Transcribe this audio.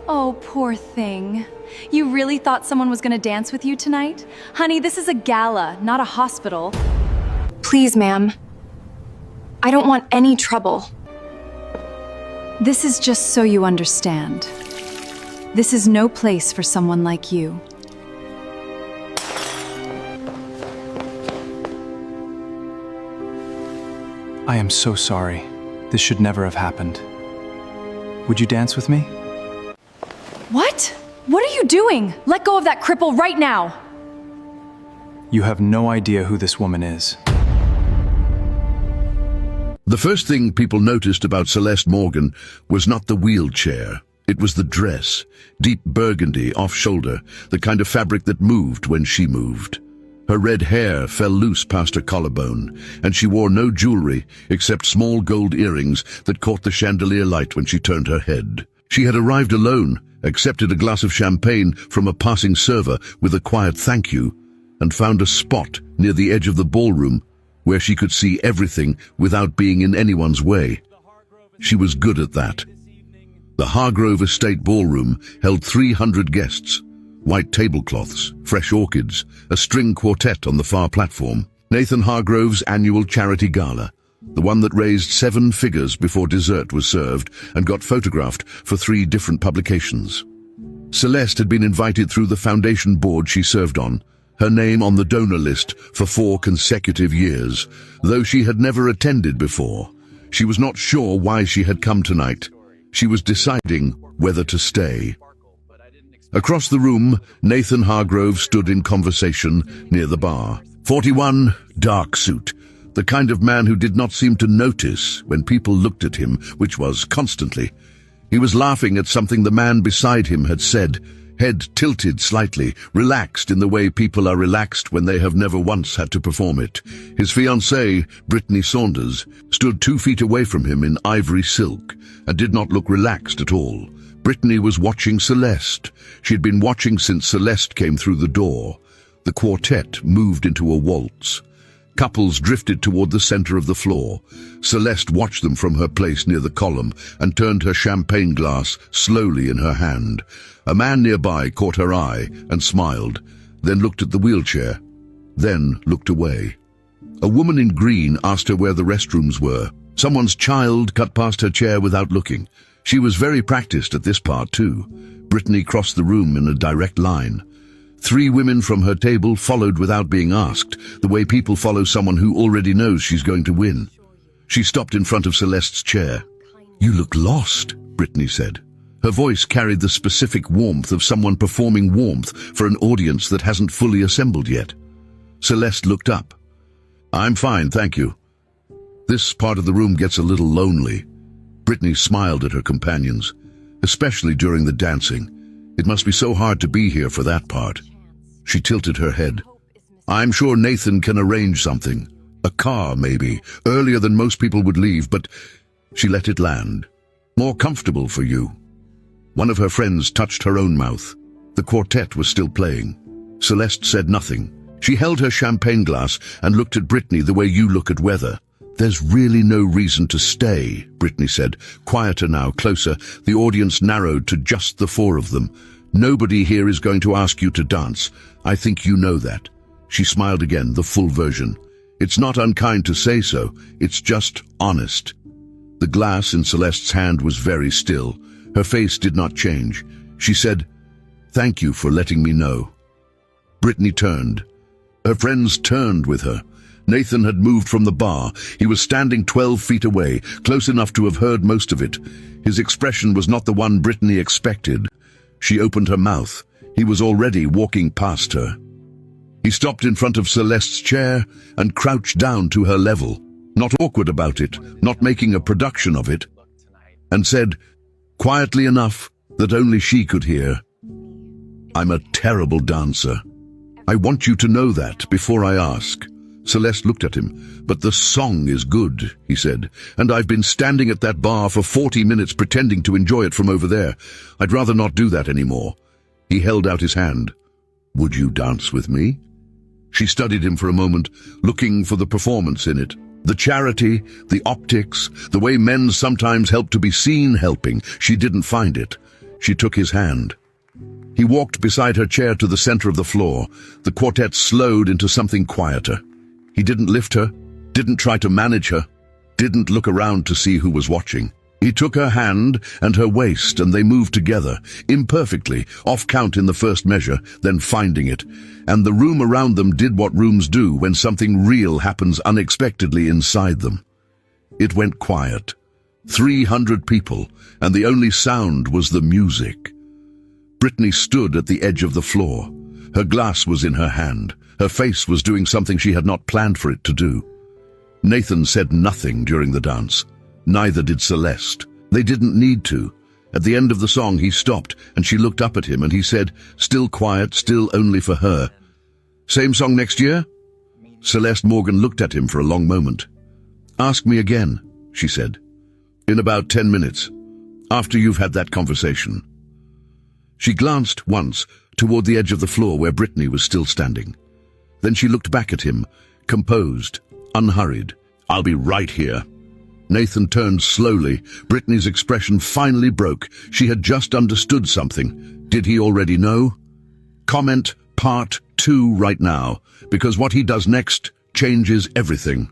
Oh, poor thing. You really thought someone was gonna dance with you tonight? Honey, this is a gala, not a hospital. Please, ma'am. I don't want any trouble. This is just so you understand. This is no place for someone like you. I am so sorry. This should never have happened. Would you dance with me? What? What are you doing? Let go of that cripple right now! You have no idea who this woman is. The first thing people noticed about Celeste Morgan was not the wheelchair. It was the dress, deep burgundy, off-shoulder, the kind of fabric that moved when she moved. Her red hair fell loose past her collarbone, and she wore no jewelry except small gold earrings that caught the chandelier light when she turned her head. She had arrived alone, accepted a glass of champagne from a passing server with a quiet thank you, and found a spot near the edge of the ballroom where she could see everything without being in anyone's way. She was good at that. The Hargrove Estate Ballroom held 300 guests, white tablecloths, fresh orchids, a string quartet on the far platform. Nathan Hargrove's annual charity gala, the one that raised 7 figures before dessert was served and got photographed for 3 different publications. Celeste had been invited through the foundation board she served on, her name on the donor list for 4 consecutive years, though she had never attended before. She was not sure why she had come tonight. She was deciding whether to stay. Across the room, Nathan Hargrove stood in conversation near the bar. 41, dark suit, the kind of man who did not seem to notice when people looked at him, which was constantly. He was laughing at something the man beside him had said, head tilted slightly, relaxed in the way people are relaxed when they have never once had to perform it. His fiancée, Brittany Saunders, stood 2 feet away from him in ivory silk and did not look relaxed at all. Brittany was watching Celeste. She had been watching since Celeste came through the door. The quartet moved into a waltz. Couples drifted toward the center of the floor. Celeste watched them from her place near the column and turned her champagne glass slowly in her hand. A man nearby caught her eye and smiled, then looked at the wheelchair, then looked away. A woman in green asked her where the restrooms were. Someone's child cut past her chair without looking. She was very practiced at this part too. Brittany crossed the room in a direct line. 3 women from her table followed without being asked, the way people follow someone who already knows she's going to win. She stopped in front of Celeste's chair. "You look lost," Brittany said. Her voice carried the specific warmth of someone performing warmth for an audience that hasn't fully assembled yet. Celeste looked up. "I'm fine, thank you." This part of the room gets a little lonely. Brittany smiled at her companions, especially during the dancing. It must be so hard to be here for that part. She tilted her head. "I'm sure Nathan can arrange something. A car, maybe, earlier than most people would leave, but..." She let it land. "More comfortable for you." One of her friends touched her own mouth. The quartet was still playing. Celeste said nothing. She held her champagne glass and looked at Brittany the way you look at weather. "There's really no reason to stay," Brittany said. Quieter now, closer. The audience narrowed to just the 4 of them. "Nobody here is going to ask you to dance. I think you know that." She smiled again, the full version. "It's not unkind to say so. It's just honest." The glass in Celeste's hand was very still. Her face did not change. She said, "Thank you for letting me know." Brittany turned. Her friends turned with her. Nathan had moved from the bar. He was standing 12 feet away, close enough to have heard most of it. His expression was not the one Brittany expected. She opened her mouth. He was already walking past her. He stopped in front of Celeste's chair and crouched down to her level, not awkward about it, not making a production of it, and said, quietly enough that only she could hear, "I'm a terrible dancer. I want you to know that before I ask." Celeste looked at him. "But the song is good," he said, "and I've been standing at that bar for 40 minutes pretending to enjoy it from over there. I'd rather not do that anymore." He held out his hand. "Would you dance with me?" She studied him for a moment, looking for the performance in it. The charity, the optics, the way men sometimes help to be seen helping, she didn't find it. She took his hand. He walked beside her chair to the center of the floor. The quartet slowed into something quieter. He didn't lift her, didn't try to manage her, didn't look around to see who was watching. He took her hand and her waist, and they moved together, imperfectly, off count in the first measure, then finding it. And the room around them did what rooms do when something real happens unexpectedly inside them. It went quiet. 300 people, and the only sound was the music. Brittany stood at the edge of the floor. Her glass was in her hand. Her face was doing something she had not planned for it to do. Nathan said nothing during the dance. Neither did Celeste. They didn't need to. At the end of the song, he stopped, and she looked up at him, and he said, still quiet, still only for her. Same song next year? Celeste Morgan looked at him for a long moment. Ask me again, she said. In about 10 minutes, after you've had that conversation. She glanced once toward the edge of the floor where Brittany was still standing. Then she looked back at him, composed, unhurried. I'll be right here. Nathan turned slowly. Brittany's expression finally broke. She had just understood something. Did he already know? Comment part 2 right now, because what he does next changes everything.